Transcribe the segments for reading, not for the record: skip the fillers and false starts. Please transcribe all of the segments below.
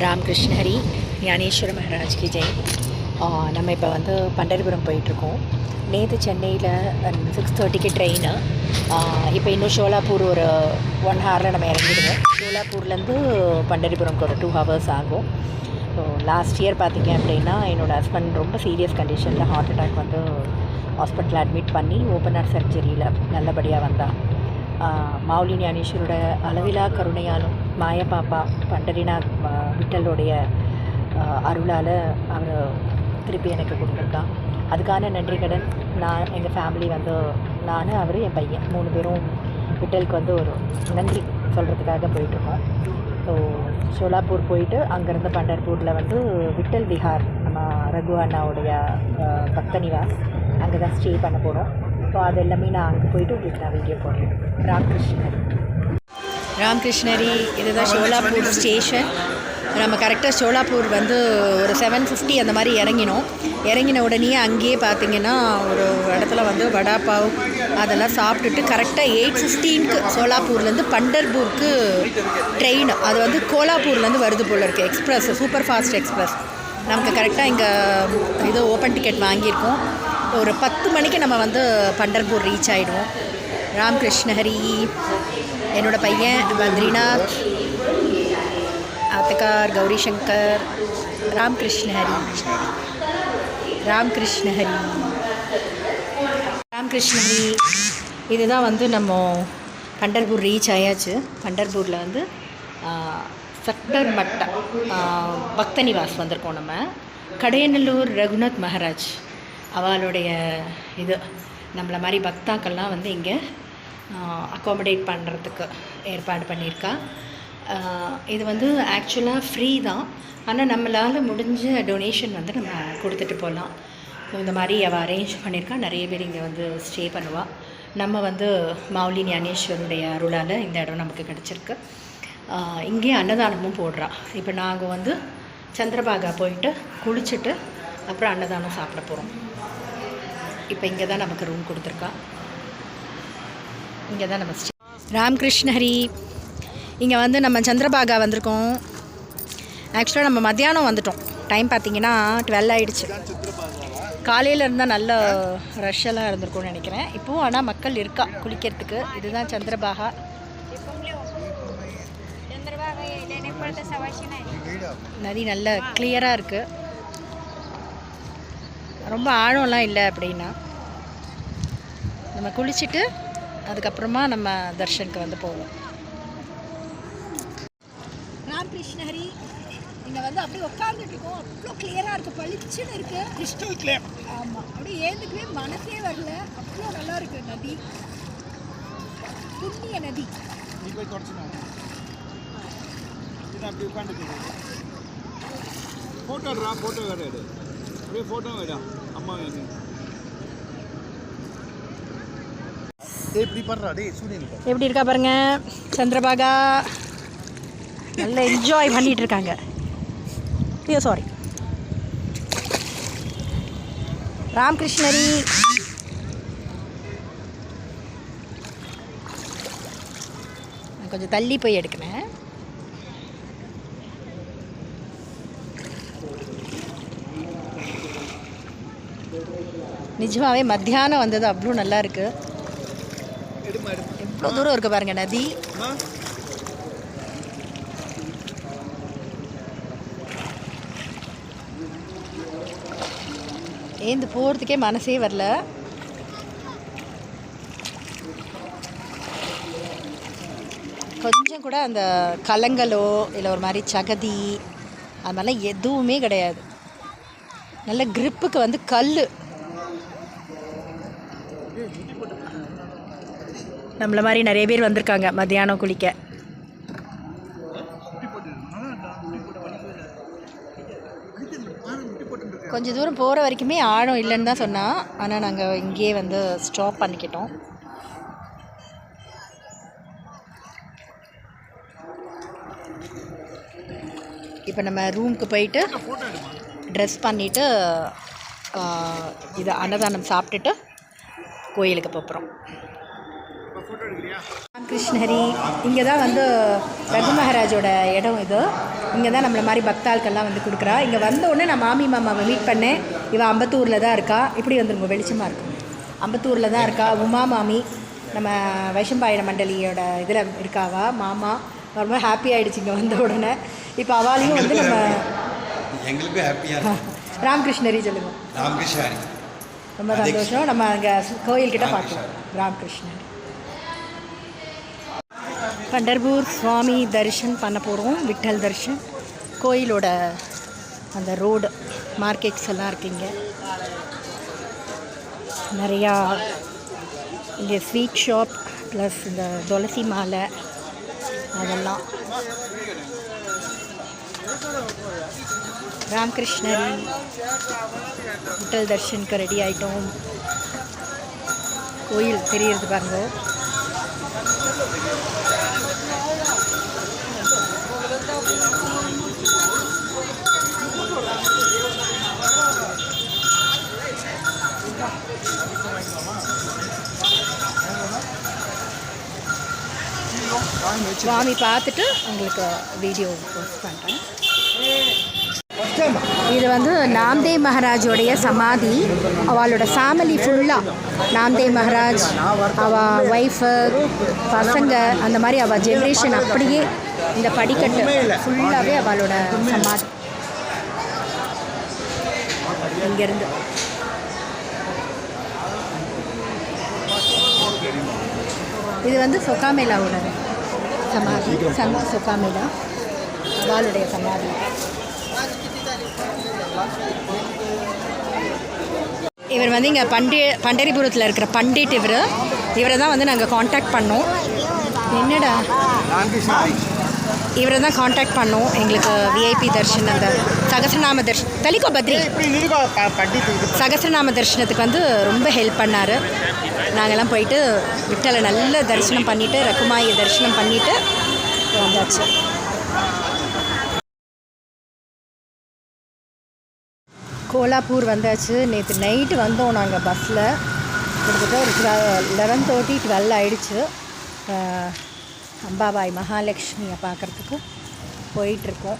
ராமகிருஷ்ண ஹரி ஞானேஸ்வர மகாராஜ் கி ஜெய். நம்ம இப்போ வந்து பண்டரிபுரம் போயிட்டுருக்கோம். நேற்று சென்னையில் 6:30க்கு ட்ரெயினு. இப்போ இன்னும் ஷோலாப்பூர் ஒரு 1 ஹவரில் நம்ம இறங்கிடுவோம். ஷோலாப்பூர்லேருந்து பண்டரிபுரம்க்கு ஒரு 2 ஹவர்ஸ் ஆகும். ஸோ லாஸ்ட் இயர் பார்த்திங்க அப்படின்னா என்னோடய ஹஸ்பண்ட் ரொம்ப சீரியஸ் கண்டிஷனில் ஹார்ட் அட்டாக் வந்து ஹாஸ்பிட்டலில் அட்மிட் பண்ணி ஓப்பனர் சர்ஜரியில் நல்லபடியாக வந்தாள். மாவுலி ஞானேஸ்வரோட அளவிலா கருணையாலும் மாயப்பாப்பா பண்டரிநாத் விட்டலுடைய அருளால் அவர் திருப்பி எனக்கு கொடுத்துருக்கான். அதுக்கான நன்றி கடன் நான் எங்கள் ஃபேமிலி வந்து நான் அவர் என் பையன் 3 பேரும் விட்டலுக்கு வந்து ஒரு நன்றி சொல்கிறதுக்காக போயிட்டுருக்கோம். ஸோ ஷோலாப்பூர் போயிட்டு அங்கேருந்து பண்டர்பூரில் வந்து விட்டல் விஹார் நம்ம ரகு அண்ணாவுடைய பக்த நிவாஸ் அங்கே தான் ஸ்டே பண்ண போகிறோம். ஸோ அது எல்லாமே நான் அங்கே போய்ட்டு உங்களுக்கு நான் வீடியோ போடுறேன். ராமகிருஷ்ணரி இதுதான் ஷோலாப்பூர் ஸ்டேஷன். நம்ம கரெக்டாக ஷோலாப்பூர் வந்து ஒரு 7:50 அந்த மாதிரி இறங்கின உடனே அங்கேயே பார்த்திங்கன்னா ஒரு இடத்துல வந்து வடாப்பாவ் அதெல்லாம் சாப்பிட்டுட்டு கரெக்டாக 8:15க்கு ஷோலாப்பூர்லேருந்து பண்டர்பூருக்கு ட்ரெயின் அது வந்து கோலாப்பூர்லேருந்து வருது போல் இருக்குது. Express super fast express. நமக்கு கரெக்டாக இங்கே இது ஓப்பன் டிக்கெட் வாங்கியிருக்கோம். ஒரு 10 மணிக்கு நம்ம வந்து பண்டர்பூர் ரீச் ஆகிடுவோம். ராமகிருஷ்ண ஹரி என்னோடய பையன் பத்ரிநாத் ஆத்தக்கார் கௌரி சங்கர் ராமகிருஷ்ண ஹரி இதுதான் வந்து நம்ம பண்டர்பூர் ரீச் ஆயாச்சு. பண்டர்பூரில் வந்து சக்டர் மட்டா பக்த நிவாஸ் வந்திருக்கோம். நம்ம கடையநல்லூர் ரகுநாத் மகாராஜ் அவளுடைய இது நம்மளை மாதிரி பக்தாக்கள்லாம் வந்து இங்கே அக்காமடேட் பண்ணுறதுக்கு ஏற்பாடு பண்ணியிருக்கா. இது வந்து ஆக்சுவலாக ஃப்ரீ தான், ஆனால் நம்மளால் முடிஞ்ச டொனேஷன் வந்து நம்ம கொடுத்துட்டு போகலாம். இந்த மாதிரி அவள் அரேஞ்ச் பண்ணியிருக்கா. நிறைய பேர் இங்கே வந்து ஸ்டே பண்ணுவாள். நம்ம வந்து மாவுலி ஞானேஸ்வருடைய அருளால் இந்த இடம் நமக்கு கிடச்சிருக்கு. இங்கே அன்னதானமும் போடுறா. இப்போ நாங்கள் வந்து சந்திரபாகா போயிட்டு குளிச்சுட்டு அப்புறம் அன்னதானம் சாப்பிட போகிறோம். இப்போ இங்கே தான் நமக்கு ரூம் கொடுத்துருக்கா. இங்கே தான் நம்ம ராமகிருஷ்ண ஹரி இங்கே வந்து நம்ம சந்திரபாகா வந்திருக்கோம். ஆக்சுவலாக நம்ம மத்தியானம் வந்துட்டோம். டைம் பார்த்திங்கன்னா 12 ஆகிடுச்சு. காலையில் இருந்தால் நல்ல ரஷ்ஷெல்லாம் இருந்திருக்கும்னு நினைக்கிறேன். இப்போவும் ஆனால் மக்கள் இருக்கா குளிக்கிறதுக்கு. இதுதான் சந்திரபாகா. நதி நல்ல கிளியராக இருக்குது. ரொம்ப ஆழம்லாம் இல்லை அப்படின்னா நம்ம குளிச்சுட்டு அதுக்கப்புறமா நம்ம தர்ஷனுக்கு வந்து போவோம். ராமகிருஷ்ண ஹரி இங்கே வந்து அப்படியே உட்காந்துட்டு இருக்கோம். அவ்வளோ கிளியராக இருக்குது, பளிச்சுன்னு இருக்குது, கிறிஸ்டல் கிளியர். ஆமாம், அப்படியே ஏந்துக்கவே மனசே வரல. அவ்வளோ நல்லா இருக்குது நதி, புண்ணிய நதி. எப்படி இருக்கா பாருங்க சந்திரபாகா. நல்லா என்ஜாய் பண்ணிட்டு இருக்காங்க. சாரி ராமகிருஷ்ணரி கொஞ்சம் தள்ளி போய் எடுக்கிறேன். நிஜமாவே மத்தியானம் வந்தது அவ்வளோ நல்லா இருக்கு. எவ்வளோ தூரம் இருக்கு பாருங்க நதி. ஏந்து போகிறதுக்கே மனசே வரல. கொஞ்சம் கூட அந்த கலங்கலோ இல்லை ஒரு மாதிரி சகதி அது மாதிரிலாம் எதுவுமே கிடையாது. நல்ல கிரிப்புக்கு வந்து கல். நம்மளை மாதிரி நிறைய பேர் வந்திருக்காங்க மத்தியானம் குளிக்க. கொஞ்சம் தூரம் போகிற வரைக்குமே ஆழம் இல்லைன்னு தான் சொன்னால், ஆனால் நாங்கள் இங்கேயே வந்து ஸ்டாப் பண்ணிக்கிட்டோம். இப்போ நம்ம ரூமுக்கு போயிட்டு ட்ரெஸ் பண்ணிவிட்டு இது அன்னதானம் சாப்பிட்டுட்டு கோயிலுக்கு போகிறோம். ராமகிருஷ்ணஹரி இங்கே தான் வந்து ரகு மகாராஜோட இடம் இது. இங்கே தான் நம்மளை மாதிரி பக்தாள்கள்லாம் வந்து கொடுக்குறா. இங்கே வந்த உடனே நான் மாமி மாமாவை மீட் பண்ணேன். இவள் அம்பத்தூரில் தான் இருக்கா. இப்படி வந்துருங்க, வெளிச்சமாக இருக்கும். அம்பத்தூரில் தான் இருக்கா. உமா மாமி நம்ம வைஷம்பாயன மண்டலியோட இதில் இருக்காவா மாமா. ரொம்ப ஹாப்பி ஆகிடுச்சு இங்கே வந்த உடனே. இப்போ அவாலையும் வந்து நம்ம எங்களுக்கும் ஹாப்பியாக ராமகிருஷ்ணரி சொல்லுங்கள். ராமகிருஷ்ணரி ரொம்ப சந்தோஷம். நம்ம அங்கே கோயில்கிட்ட பார்க்கலாம் ராமகிருஷ்ணர். பண்டர்பூர் சுவாமி தரிசன் பண்ண போகிறோம். விட்டல் தரிசன். கோயிலோட அந்த ரோடு மார்க்கெட்ஸ் எல்லாம் இருக்குங்க. நிறையா இங்கே ஸ்வீட் ஷாப் ப்ளஸ் இந்த துளசி மாலை அதெல்லாம். ராமகிருஷ்ணரி விட்டல் தர்ஷனுக்கு ரெடி ஆகிட்டோம். கோயில் தெரியறது பாருங்க. சுவாமி பார்த்துட்டு உங்களுக்கு வீடியோ போஸ்ட் பண்ணுறேன். இது வந்து நாம்தேவ் மகாராஜோடைய சமாதி. அவளோட ஃபேமிலி ஃபுல்லாக நாம்தேவ் மகாராஜ், அவள் ஒய்ஃபு, பசங்க, அந்த மாதிரி அவள் ஜென்ரேஷன் அப்படியே இந்த படிக்கட்டு ஃபுல்லாகவே அவளோட சமாதி. இங்கேருந்து இது வந்து சொக்காமேலாவோட சமாதி. சந்த் சொக்காமேலா அவளுடைய சமாதி. இவர் வந்து இங்கே பண்டரிபுரத்தில் இருக்கிற பண்டிட். இவரை தான் வந்து நாங்கள் காண்டாக்ட் பண்ணோம். என்னடா இவரை தான் காண்டாக்ட் பண்ணோம். எங்களுக்கு விஐபி தர்ஷன் அந்த சகஸ்ரநாம தர்ஷன் தலிகோ பத்ரி சகஸ்ரநாம தர்ஷனத்துக்கு வந்து ரொம்ப ஹெல்ப் பண்ணார். நாங்கள்லாம் போயிட்டு விட்டலை நல்ல தரிசனம் பண்ணிவிட்டு ரகுமாயை தரிசனம் பண்ணிவிட்டு வந்தாச்சு. கோலாப்பூர் வந்தாச்சு. நேற்று நைட்டு வந்தோம் நாங்கள் பஸ்ஸில். கிட்டத்தட்ட ஒரு 11:30 12 ஆகிடுச்சு. அம்பாபாய் மகாலட்சுமியை பார்க்குறதுக்கு போயிட்டுருக்கோம்.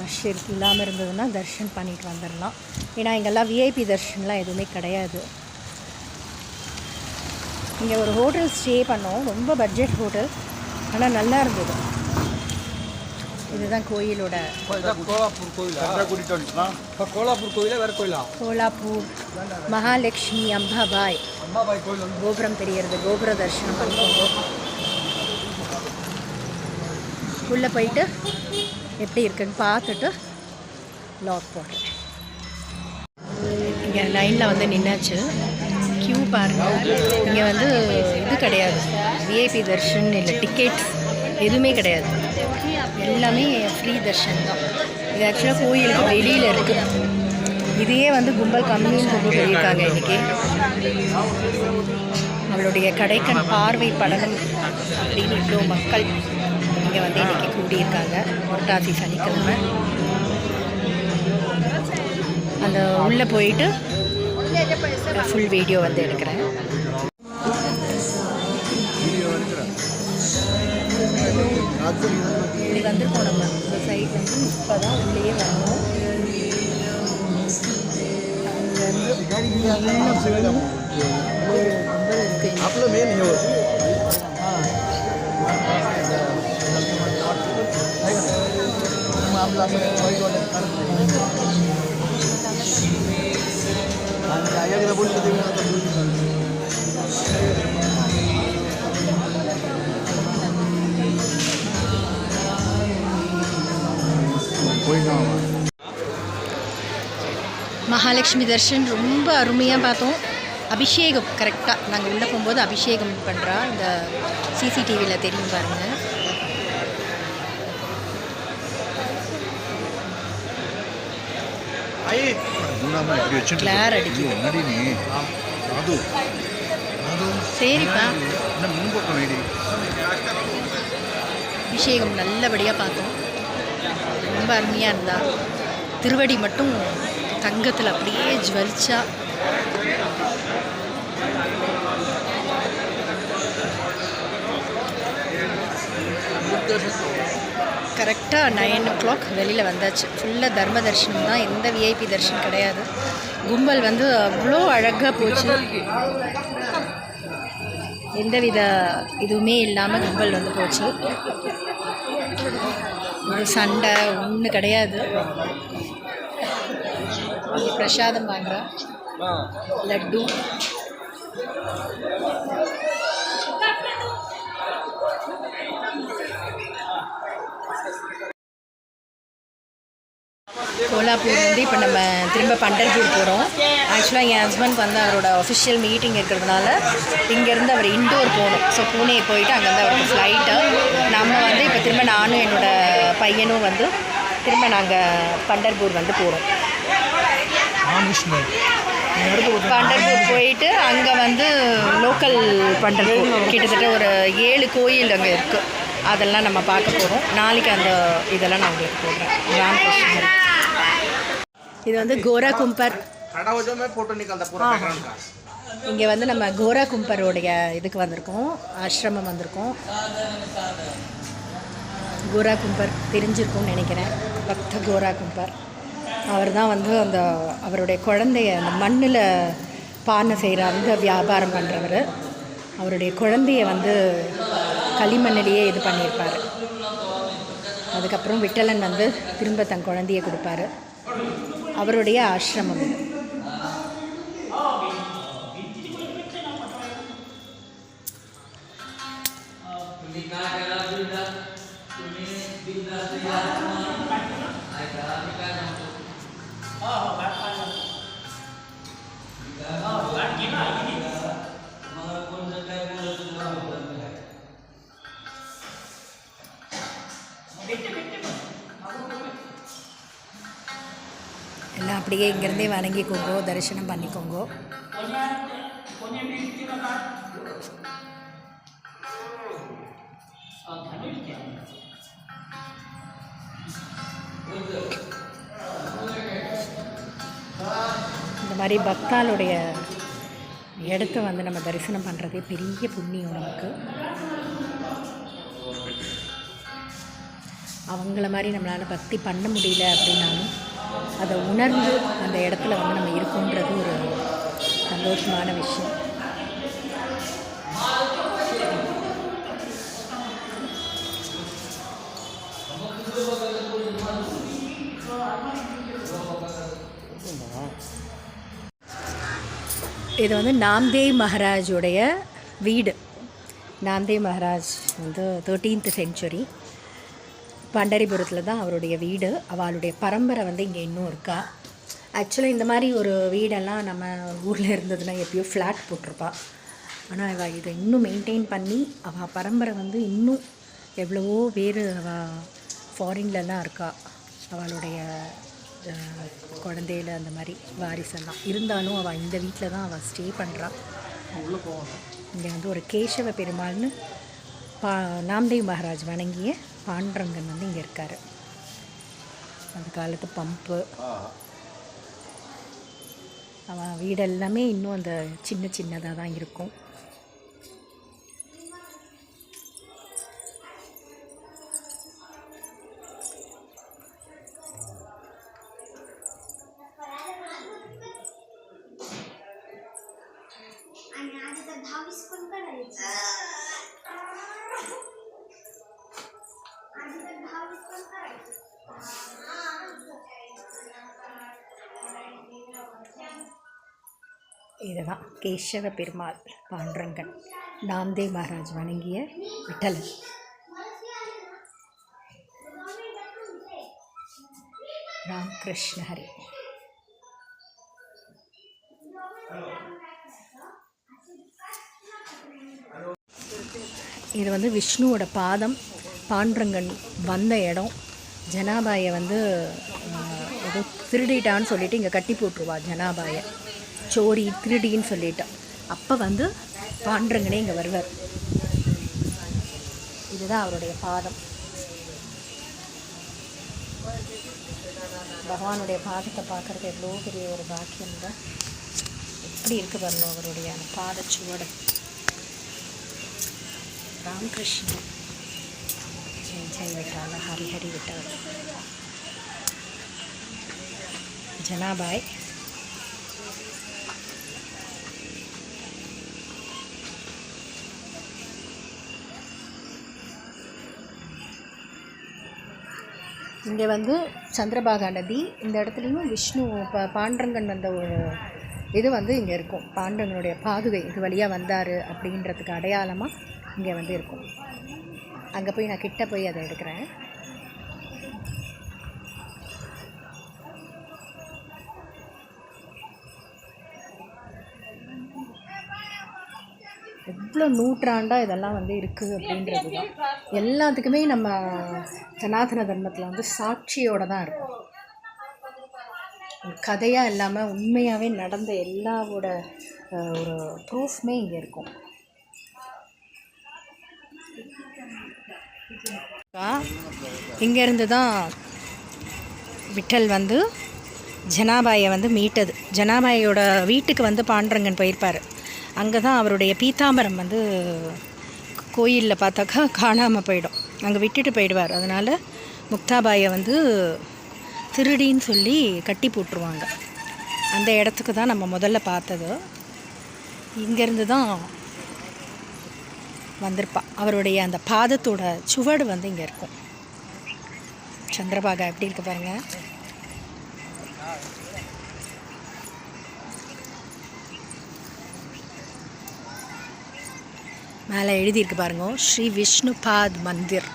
ரஷ் இல்லாமல் இருந்ததுன்னா தர்ஷன் பண்ணிட்டு வந்துடலாம். ஏன்னா இங்கெல்லாம் விஐபி தர்ஷன்லாம் எதுவுமே கிடையாது. இங்கே ஒரு ஹோட்டல் ஸ்டே பண்ணோம். ரொம்ப பட்ஜெட் ஹோட்டல், ஆனால் நல்லா இருந்தது. இதுதான் கோயிலோட கோலாப்பூர் கோயிலா வேறு கோயிலா? கோலாப்பூர் மகாலட்சுமி அம்பாபாய் கோயில் கோபுரம் தெரிகிறது. கோபுர தரிசனம் பண்ணிக்கோங்க. உள்ளே போயிட்டு எப்படி இருக்குன்னு பார்த்துட்டு லாக் போடுறேன். இங்கே லைனில் வந்து நின்னாச்சு. க்யூ பாருங்கள். இங்கே வந்து இது கிடையாது, விஐபி தர்ஷன் இல்லை டிக்கெட்ஸ் எதுவுமே கிடையாது. எல்லாமே ஃப்ரீ தர்ஷன் தான். இது ஆக்சுவலாக கோயிலுக்கு வெளியில் இருக்குது. இதையே வந்து கும்பல் கம்மின்னு சொல்லி சொல்லியிருக்காங்க இன்றைக்கி. அவளுடைய கடைக்கண் பார்வை படணும் அப்படின்னு இவ்வளோ மக்கள் இங்கே வந்து இன்றைக்கி கூடியிருக்காங்க. புரட்டாசி சனிக்கிழமை. அந்த உள்ளே போயிட்டு ஃபுல் வீடியோ வந்து எடுக்கிறேன். இப்படி வந்துருக்கோம் நம்ம இந்த சைட் வந்து. இப்போ தான் உள்ளேயே வரணும். மகாலட்சுமி தர்ஷன் ரொம்ப அருமையாக பார்த்தோம். அபிஷேகம் கரெக்டாக நாங்கள் உள்ளே போகும்போது அபிஷேகம் பண்ணுறா. இந்த சிசிடிவியில் தெரியும் பாருங்கள். கிளார் அடிக்குது. சரிப்பா. அபிஷேகம் நல்லபடியாக பார்த்தோம். ரொம்ப அருமையாக இருந்தா. திருவடி மட்டும் தங்கத்தில் அப்படியே ஜுவலிச்சா. கரெக்டாக 9 o'clock வெளியில் வந்தாச்சு. ஃபுல்லாக தர்ம தரிசனம் தான், எந்த விஐபி தரிசனம் கிடையாது. கும்பல் வந்து அவ்வளோ அழகாக போச்சு. எந்தவித இதுவுமே இல்லாமல் கும்பல் வந்து போச்சு. ஒரு சண்டை ஒன்று கிடையாது. பிரசாதம் வாங்குறா லட்டு. கோலாப்பூர் வந்து இப்போ நம்ம திரும்ப பண்டர்பூர் போகிறோம். ஆக்சுவலாக என் ஹஸ்பண்ட் வந்து அவரோட அஃபிஷியல் மீட்டிங் இருக்கிறதுனால இங்கேருந்து அவர் இண்டோர் போகணும். ஸோ பூனே போயிட்டு அங்கேருந்து அவருக்கு ஃப்ளைட்டு. நம்ம வந்து இப்போ திரும்ப நானும் என்னோடய பையனும் வந்து திரும்ப நாங்கள் பண்டர்பூர் வந்து போகிறோம். பண்டர்பூர் போயிட்டு அங்கே வந்து லோக்கல் பண்டர்பூர் கிட்டத்தட்ட ஒரு 7 கோயில் அங்கே இருக்குது. அதெல்லாம் நம்ம பார்க்க போகிறோம். நாளைக்கு அந்த இதெல்லாம் நான் உங்களுக்கு போடுறேன். ராமகிருஷ்ணர். இது வந்து கோரா கும்பர். இங்கே வந்து நம்ம கோரா கும்பரோடைய இதுக்கு வந்திருக்கோம், ஆசிரமம் வந்திருக்கோம். கோரா கும்பர் தெரிஞ்சிருக்கும்னு நினைக்கிறேன். பக்த கோரா கும்பர் அவர் தான் வந்து அந்த அவருடைய குழந்தைய அந்த மண்ணில் பானை செய்கிற அந்த வியாபாரம் பண்ணுறவர். அவருடைய குழந்தைய வந்து களிமண்ணிலேயே இது பண்ணியிருப்பார். அதுக்கப்புறம் விட்டலன் வந்து திரும்ப தன் குழந்தைய கொடுப்பாரு. அவருடைய ஆசிரமம் இது. எல்லாம் அப்படியே இங்கேருந்தே வணங்கிக்கோங்கோ, தரிசனம் பண்ணிக்கோங்கோ. இந்த மாதிரி பக்தாளுடைய இடத்த வந்து நம்ம தரிசனம் பண்ணுறதே பெரிய புண்ணியம் நமக்கு. அவங்கள மாதிரி நம்மளால் பக்தி பண்ண முடியல அப்படின்னாலும் அதை உணர்ந்து அந்த இடத்துல வந்து நம்ம இருக்கோன்றது ஒரு சந்தோஷமான விஷயம். இது வந்து நாம்தேவ் மகாராஜுடைய வீடு. நாம்தேவ் மகாராஜ் வந்து 13th century பண்டரிபுரத்தில் தான் அவருடைய வீடு. அவளுடைய பரம்பரை வந்து இங்கே இன்னும் இருக்கா. ஆக்சுவலாக இந்த மாதிரி ஒரு வீடெல்லாம் நம்ம ஊரில் இருந்ததுன்னா எப்பயோ ஃப்ளாட் போட்டிருப்பா. ஆனால் அவள் இதை இன்னும் மெயின்டைன் பண்ணி அவள் பரம்பரை வந்து இன்னும் எவ்வளவோ பேர் அவள் ஃபாரின்லலாம் இருக்கா. அவளுடைய குழந்தையில அந்த மாதிரி வாரிசெல்லாம் இருந்தாலும் அவள் இந்த வீட்டில் தான் அவள் ஸ்டே பண்ணுறாள். இங்கே வந்து ஒரு கேசவ பெருமாள்னு நாம்தேவ் மகாராஜ் வணங்கிய பாண்டரங்கன் வந்து இங்கே இருக்கார். அந்த காலத்து பம்பு. அவன் வீடு எல்லாமே இன்னும் அந்த சின்ன சின்னதாக தான் இருக்கும். இதுதான் கேசவ பெருமாள் பாண்டரங்கன், நாம்தேவ் மகாராஜ் வணங்கிய விட்டலன். ராமகிருஷ்ண ஹரி. இது வந்து விஷ்ணுவோட பாதம். பாண்டரங்கன் வந்த இடம். ஜனாபாயை வந்து ஏதோ திருடிட்டான்னு சொல்லிட்டு இங்கே கட்டி போட்டுருவா. ஜனாபாயை சோரி திருடின்னு சொல்லிட்டு அப்போ வந்து பாண்டரங்கனே இங்கே வருவார். இதுதான் அவருடைய பாதம். பகவானுடைய பாதத்தை பார்க்குறது எவ்வளோ பெரிய ஒரு பாக்கியம் தான். எப்படி இருக்குது பாருங்க அவருடைய அந்த பாதச்சுவடு. ராமகிருஷ்ணன். ஜெய் விட்டால் ஹரி ஹரி விட்டால். ஜனாபாய் இங்கே வந்து சந்திரபாகா நதி. இந்த இடத்துலையும் விஷ்ணு பாண்டரங்கன் வந்த ஒரு இது வந்து இங்கே இருக்கும். பாண்டரங்கனுடைய பாதுகை இது வழியாக வந்தார் அப்படின்றதுக்கு அடையாளமாக இங்கே வந்து இருக்கும். அங்கே போய் நான் கிட்ட போய் அதை எடுக்கிறேன். எவ்வளோ நூற்றாண்டாக இதெல்லாம் வந்து இருக்குது அப்படின்றது தான். எல்லாத்துக்குமே நம்ம சனாதன தர்மத்தில் வந்து சாட்சியோடு தான் இருக்கும். கதையாக இல்லாமல் உண்மையாகவே நடந்த எல்லாவோட ஒரு ப்ரூஃப்மே இங்கே இருக்கும். இங்கேருந்து தான் விட்டல் வந்து ஜனாபாயை வந்து மீட்டது. ஜனாபாயோட வீட்டுக்கு வந்து பாண்டரங்கன் போயிருப்பார். அங்கே தான் அவருடைய பீதாம்பரம் வந்து கோயிலில் பார்த்தாக்கா காணாமல் போயிடும். அங்கே விட்டுட்டு போயிடுவார். அதனால் முக்தாபாயை வந்து திருடின்னு சொல்லி கட்டி போட்டுருவாங்க. அந்த இடத்துக்கு தான் நம்ம முதல்ல பார்த்தது. இங்கேருந்து தான் வந்திருப்பா. அவருடைய அந்த பாதத்தோட சுவடு வந்து இங்கே இருக்கும். சந்திரபாகா எப்படி இருக்கு பாருங்கள். மேலே எழுதியிருக்கு பாருங்க, ஸ்ரீ விஷ்ணுபாத் மந்திர்.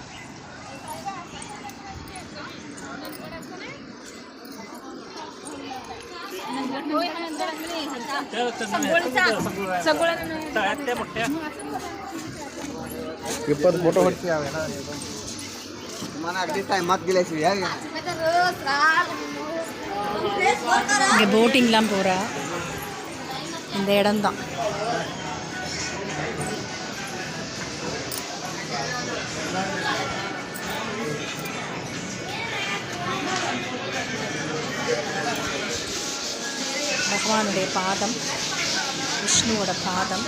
இங்கே போட்டிங்லாம் போகிறா. இந்த இடம்தான். பகவானுடைய பாதம், விஷ்ணுவோட பாதம்.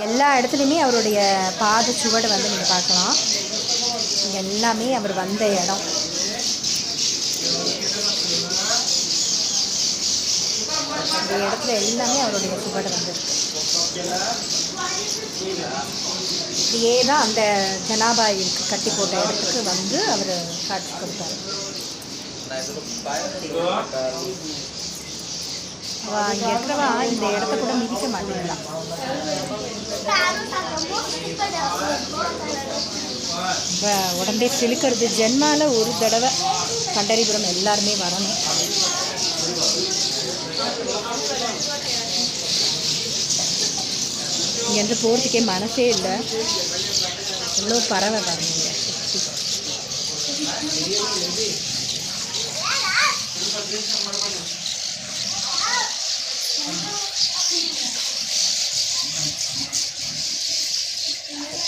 எல்லா இடத்துலையுமே அவருடைய பாத சுவடு வந்து நீங்கள் பார்க்கலாம். இங்கே எல்லாமே அவர் வந்த இடம். இந்த இடத்துல எல்லாமே அவருடைய சுவடு வந்துருக்கு. இப்படியே தான் அந்த ஜனாபாயிற்கு கட்டி போட்ட இடத்துக்கு வந்து அவர் காட்சி கொடுத்தார். இங்கே இருக்கிறவா இந்த இடத்த கூட மிதிக்க மாட்டேங்கிறான். உடம்பே சிலுக்கிறது. ஜென்மால ஒரு தடவை பண்டரிபுரம் எல்லாருமே வரணும். இங்கேருந்து போகிறதுக்கே மனசே இல்லை. எவ்வளோ பறவை பாருங்க.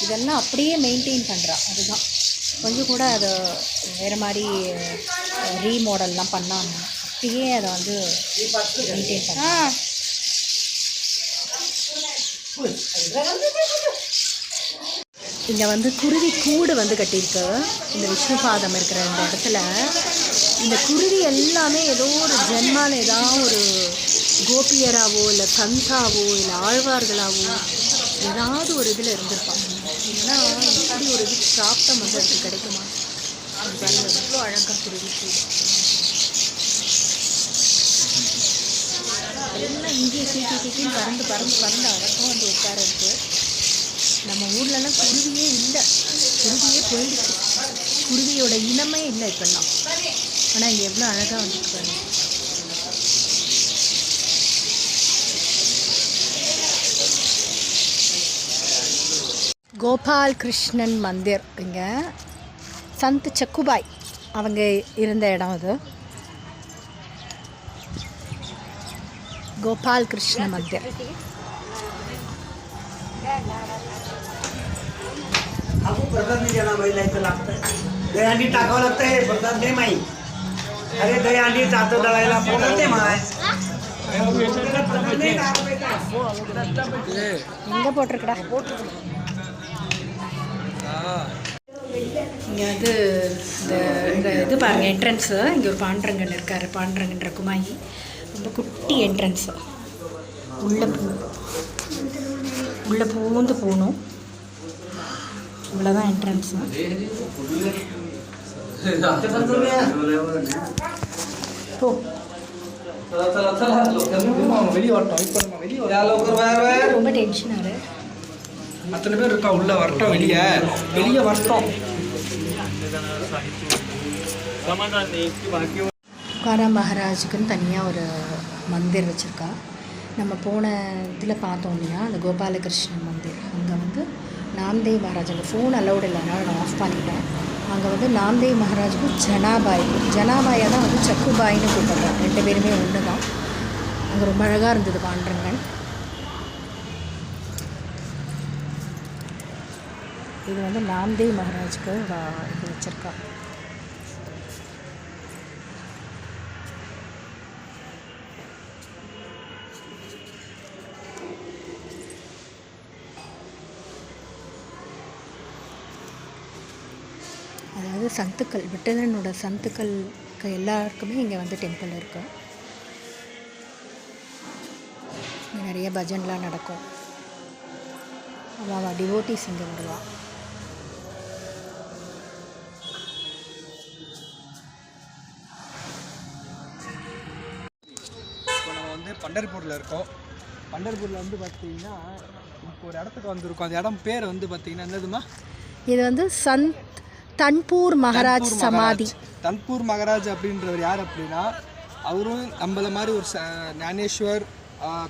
இதெல்லாம் அப்படியே மெயின்டைன் பண்ணுறா. அதுதான் கொஞ்சம் கூட அதை வேறு மாதிரி ரீமாடல்லாம் பண்ணாமல் அப்படியே அதை வந்து மெயின்டைன் பண்ணுறா. இங்கே வந்து குருவி கூடு வந்து கட்டியிருக்கு. இந்த விஷ்ணுபாதம் இருக்கிற இந்த இடத்துல இந்த குருவி எல்லாமே ஏதோ ஒரு ஜென்மால ஏதாவது ஒரு கோபியராவோ இல்லை கந்தாவோ இல்லை ஆழ்வார்களாவோ ஏதாவது ஒரு இதில் இருந்திருப்பாங்க. ஏன்னா இப்படி ஒரு இது சாப்பிட்டா வந்து அதுக்கு கிடைக்குமா? எவ்வளோ அழகாக குருவி கூடு. எல்லாம் இங்கேயே சீக்கிரம் பறந்து பறந்து பறந்து அழகாக வந்து உட்காரருக்கு. நம்ம ஊர்லலாம் குருவியே இல்லை, குருவியே போயிடுச்சு. குருவியோட இனமே இல்லை இப்பெல்லாம். ஆனால் இங்கே எவ்வளோ அழகாக வந்துட்டு பாருங்க. கோபால் கிருஷ்ணன் மந்திர். இங்கே சந்த் சக்குபாய் அவங்க இருந்த இடம் அது. गोपाल कृष्ण मंदिर. आपको प्रसाद नहीं देना भाई, लाइट लागतं है. दही अंडी टाकावं लागतं हे प्रसाद दे माई. अरे दही अंडी जातो दळायला प्रसाद दे माय. எங்கே போட்டிருக்கடா? இங்கே வந்து இந்த இது பாருங்கள் என்ட்ரன்ஸு. இங்கே ஒரு பாண்டரங்கன் இருக்கார், பாண்டரங்கன்ற குமாயி. ரொம்ப குட்டி என்ட்ரன்ஸு. உள்ளே பூந்து போகணும். இவ்வளோதான் என்ட்ரன்ஸு. போ. ரொம்ப டென்ஷன் ஆறு. அத்தனை பேர் இருக்கா உள்ள வரட்டும், வெளியே வரட்டும். துக்காராம் மகாராஜுக்குன்னு தனியாக ஒரு மந்திர் வச்சுருக்கா. நம்ம போன இதில் பார்த்தோம் இல்லையா, அந்த கோபாலகிருஷ்ணன் மந்திர். அங்கே வந்து நாம்தேவ் மகாராஜ், அந்த ஃபோன் அலௌட் இல்லைனால நான் ஆஃப் பண்ணிட்டேன். அங்கே வந்து நாம்தேவ் மகாராஜுக்கும் ஜனாபாயை தான் வந்து சக்குபாயின்னு கூப்பிட்றான். 2 பேருமே ஒன்று தான். அங்கே ரொம்ப அழகாக இருந்தது பாண்டரங்கன். இது வந்து நாம்தேவ் மகாராஜுக்கு இது வச்சுருக்கா. அதாவது சந்துக்கள், விட்டலனோட சந்துக்களுக்கு எல்லாருக்குமே இங்கே வந்து டெம்பிள் இருக்குது. இங்கே நிறைய பஜன்லாம் நடக்கும். அவள் டிவோட்டிஸ் இங்கே வருவாள். இப்போ நம்ம வந்து பண்டர்பூரில் இருக்கோம். பண்டர்பூரில் வந்து பார்த்திங்கன்னா இப்போ ஒரு இடத்துக்கு வந்திருக்கோம். அந்த இடம் பேர் வந்து பார்த்திங்கன்னா என்னதுமா? இது வந்து தன்பூர் மகாராஜ் சமாதி. தன்பூர் மகாராஜ் அப்படின்றவர் யார் அப்படின்னா, அவரும் நம்மள மாதிரி ஒரு ஞானேஸ்வர்,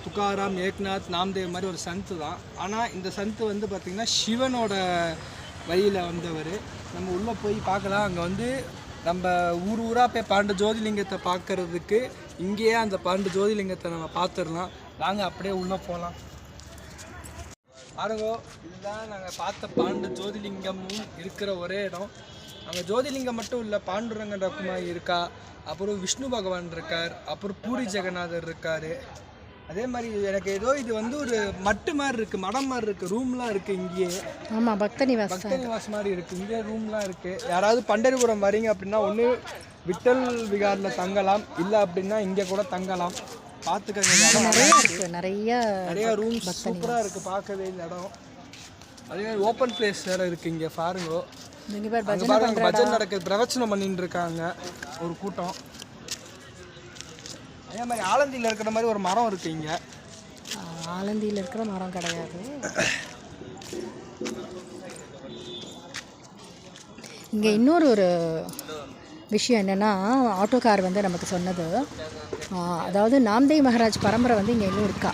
துக்காராம், ஏக்நாத், நாம்தேவ் மாதிரி ஒரு சந்து தான். ஆனால் இந்த சந்து வந்து பார்த்திங்கன்னா சிவனோட வழியில் வந்தவர். நம்ம உள்ளே போய் பார்க்கலாம். அங்கே வந்து நம்ம ஊராக போய் 12 ஜோதிலிங்கத்தை பார்க்குறதுக்கு இங்கேயே அந்த 12 ஜோதிலிங்கத்தை நம்ம பார்த்துடலாம். நாங்கள் அப்படியே உள்ளே போகலாம். பாருங்கோ, இதுதான் நாங்கள் பார்த்த 12 ஜோதிலிங்கமும் இருக்கிற ஒரே இடம். அங்கே ஜோதிலிங்கம் மட்டும் இல்லை, பாண்டுரங்கன் ரகுமாய் இருக்கா, அப்புறம் விஷ்ணு பகவான் இருக்கார், அப்புறம் பூரி ஜெகநாதர் இருக்கார். அதே மாதிரி எனக்கு ஏதோ இது வந்து ஒரு மட்டு மாதிரி இருக்குது, மடம் மாதிரி இருக்குது, ரூம்லாம் இருக்குது இங்கேயே. ஆமாம், பக்த நிவாஸ் மாதிரி இருக்குது. இங்கே ரூம்லாம் இருக்குது. யாராவது பண்டரிபுரம் வரீங்க அப்படின்னா ஒன்று விட்டல் விகாரில் தங்கலாம், இல்லை அப்படின்னா இங்கே கூட தங்கலாம். பார்த்துக்கங்க, நிறைய ரூம்ஸ் சூப்பராக இருக்குது பார்க்கவே இந்த இடம். அதே மாதிரி ஓப்பன் பிளேஸ் வேறு இருக்குது இங்கே. பாருங்க, பாருங்க பஜன் நடக்குது, பிரவச்சனம் பண்ணிட்டு இருக்காங்க ஒரு கூட்டம். அதே மாதிரி ஆலந்தியில் இருக்கிற மாதிரி ஒரு மரம் இருக்குது இங்கே. ஆலந்தியில் இருக்கிற மரம் கிடையாது. இங்கே இன்னொரு விஷயம் என்னென்னா, ஆட்டோக்கார் வந்து நமக்கு சொன்னது, அதாவது நாம்தேவ் மகாராஜ் பரம்பரை வந்து இங்கே இன்னும் இருக்கா.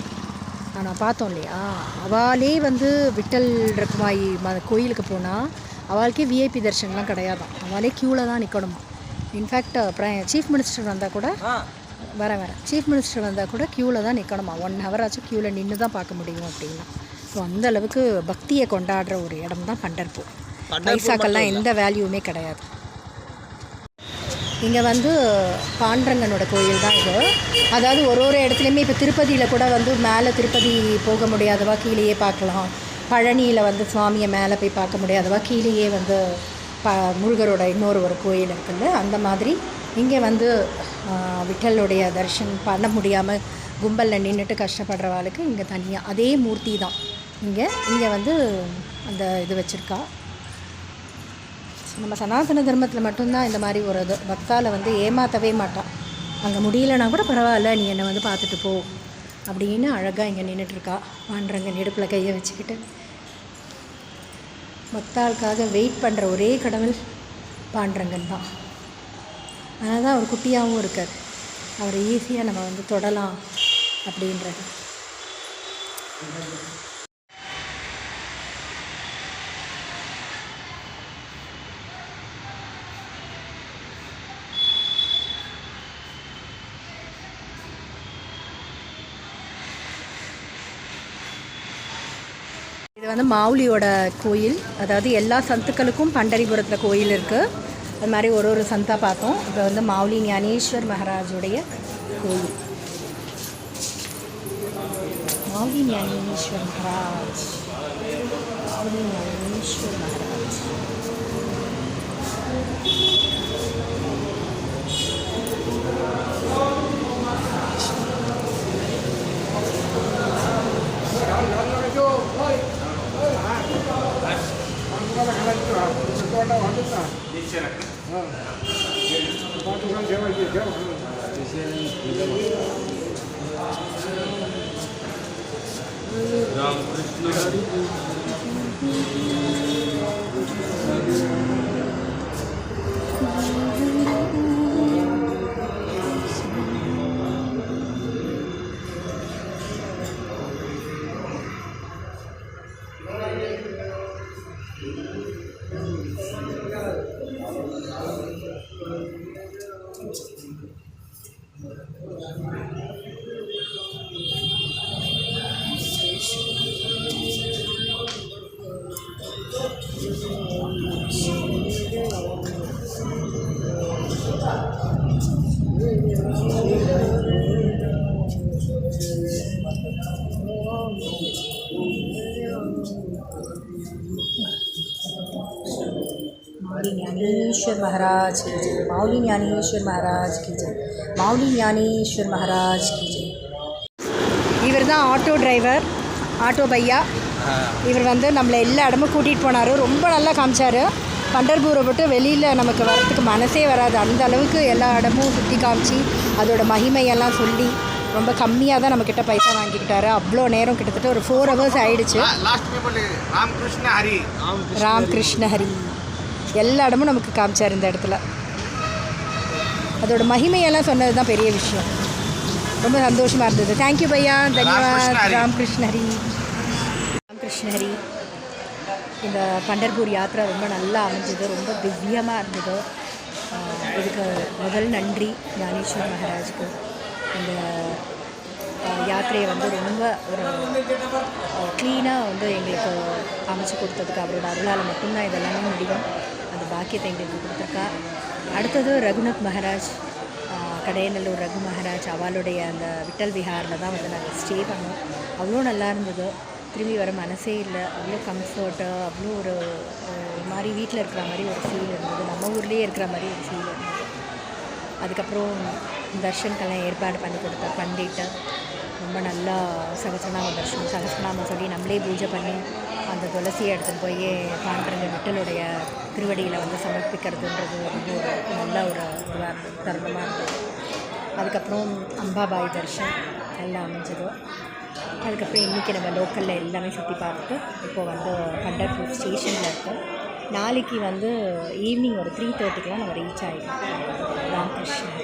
நான் பார்த்தோம் இல்லையா, அவளே வந்து விட்டல் ரகுமாயி கோயிலுக்கு போனால் அவளுக்கே விஐபி தர்ஷன்லாம் கிடையாதான். அவளே க்யூவில் தான் நிற்கணுமா. இன்ஃபேக்ட் சீஃப் மினிஸ்டர் வந்தால் கூட சீஃப் மினிஸ்டர் வந்தால் கூட க்யூவில் தான் நிற்கணுமா. 1 hour ஆச்சும் க்யூவில் நின்று தான் பார்க்க முடியும் அப்படின்னா. ஸோ அந்த அளவுக்கு பக்தியை கொண்டாடுற ஒரு இடம் தான் பண்டர்பூர். பைசாக்கெல்லாம் எந்த வேல்யூவுமே கிடையாது. இங்கே வந்து பாண்டரங்கனோட கோயில் தான் இது. அதாவது ஒரு இடத்துலையுமே இப்போ திருப்பதியில் கூட வந்து மேலே திருப்பதி போக முடியாதவா கீழேயே பார்க்கலாம். பழனியில் வந்து சுவாமியை மேலே போய் பார்க்க முடியாதவா கீழேயே வந்து முருகரோட ஒரு கோயில் இருக்குல்ல, அந்த மாதிரி இங்கே வந்து விட்டலுடைய தரிசனம் பண்ண முடியாமல் கும்பலில் நின்றுட்டு கஷ்டப்படுறவாளுக்கு இங்கே தனியாக அதே மூர்த்தி தான் இங்கே வந்து அந்த இது வச்சுருக்கா. நம்ம சனாதன தர்மத்தில் மட்டும்தான் இந்த மாதிரி ஒரு இது. பக்தாவில் வந்து ஏமாற்றவே மாட்டான். அங்கே முடியலன்னா கூட பரவாயில்ல, நீ என்னை வந்து பார்த்துட்டு போ அப்படின்னு அழகாக இங்கே நின்றுட்டுருக்கா. பாண்டரங்கன் இடுப்பில் கையை வச்சுக்கிட்டு. பக்தாளுக்காக வெயிட் பண்ணுற ஒரே கடவுள் பாண்டரங்கன் தான். அதனால தான் அவர் குட்டியாகவும் இருக்கார். அவரை ஈஸியாக நம்ம வந்து தொடலாம் அப்படின்றது. இது வந்து மாவுலியோட கோயில், அதாவது எல்லா சந்துக்களுக்கும் பண்டரிபுரத்தில் கோயில் இருக்குது. அது மாதிரி ஒரு சந்தாக பார்த்தோம். இப்போ வந்து மாவுலி ஞானேஸ்வர் மகாராஜுடைய கோயில். மாவுலி ஞானேஸ்வர் மகாராஜ், மாவுலி ஞானேஸ்வர் மகாராஜ். माउली ज्ञानेश्वर महाराज की जय, माउली ज्ञानेश्वर महाराज की जय, माउली ज्ञानेश्वर महाराज की जय. இவர் தான் ஆட்டோ டிரைவர், ஆட்டோ பையா. இவர் வந்து நம்மளை எல்லா இடமும் கூட்டிகிட்டு போனார், ரொம்ப நல்லா காமிச்சார். பண்டர்பூரை விட்டு வெளியில் நமக்கு வரத்துக்கு மனசே வராது, அந்த அளவுக்கு எல்லா இடமும் சுற்றி காமிச்சு அதோட மகிமையெல்லாம் சொல்லி ரொம்ப கம்மியாக தான் நம்மக்கிட்ட பைசா வாங்கிக்கிட்டாரு. அவ்வளோ நேரம் கிட்டத்தட்ட ஒரு 4 hours ஆகிடுச்சு. ராமகிருஷ்ண ஹரி எல்லா இடமும் நமக்கு காமிச்சார் இந்த இடத்துல. அதோட மகிமையெல்லாம் சொன்னது தான் பெரிய விஷயம். ரொம்ப சந்தோஷமாக இருந்தது. தேங்க்யூ பையா, தன்யவாத். ராமகிருஷ்ண ஹரி, ராமகிருஷ்ண ஹரி. இந்த பண்டர்பூர் யாத்திரை ரொம்ப நல்லா அமைஞ்சது, ரொம்ப திவ்யமாக இருந்தது. இதுக்கு முதல் நன்றி ஞானேஸ்வர் மகாராஜுக்கு. இந்த யாத்திரையை வந்து ரொம்ப ஒரு க்ளீனாக வந்து எங்களுக்கு அமைச்சு கொடுத்ததுக்கு அவரோட அருளால் மட்டும்தான் இதெல்லாமே முடியும். அந்த பாக்கியத்தை எங்களுக்கு கொடுத்துருக்கா. அடுத்தது ரகுநாத் மகாராஜ், கடையநல்லூர் ரகு மகாராஜ், அவளுடைய அந்த விட்டல் விஹாரில் தான் வந்து நாங்கள் ஸ்டே பண்ணோம். அவ்வளோ நல்லா இருந்தது. திரும்பி வர மனசே இல்லை. அவ்வளோ கம்ஃபர்ட்டு, அவ்வளோ ஒரு மாதிரி வீட்டில் இருக்கிற மாதிரி ஒரு ஃபீல் இருந்தது, நம்ம ஊர்லேயே இருக்கிற மாதிரி ஒரு ஃபீல் இருந்தது. அதுக்கப்புறம் தர்ஷனுக்கெல்லாம் ஏற்பாடு பண்ணிட்டு ரொம்ப நல்லா சகஸ்ரநாம தர்ஷனம், சகஸ்ரநாமம் சொல்லி நம்மளே பூஜை பண்ணி அந்த துளசியை எடுத்துகிட்டு போய் பாண்டரங்க விட்டலுடைய திருவடியில் வந்து சமர்ப்பிக்கிறதுன்றது ரொம்ப ஒரு நல்ல ஒரு இதுவாக இருந்தது, தருணமாக இருந்தது. அதுக்கப்புறம் அம்பாபாய் தர்ஷன் எல்லாம் அமைஞ்சதோ. அதுக்கப்புறம் இன்றைக்கி நம்ம லோக்கலில் எல்லாமே சுற்றி பார்த்துட்டு இப்போது வந்து பண்டர்பூர் ஸ்டேஷனில் இருக்கோம். நாளைக்கு வந்து ஈவினிங் ஒரு 3:30க்கெலாம் நம்ம ரீச் ஆகிடும். ராமகிருஷ்ணன்.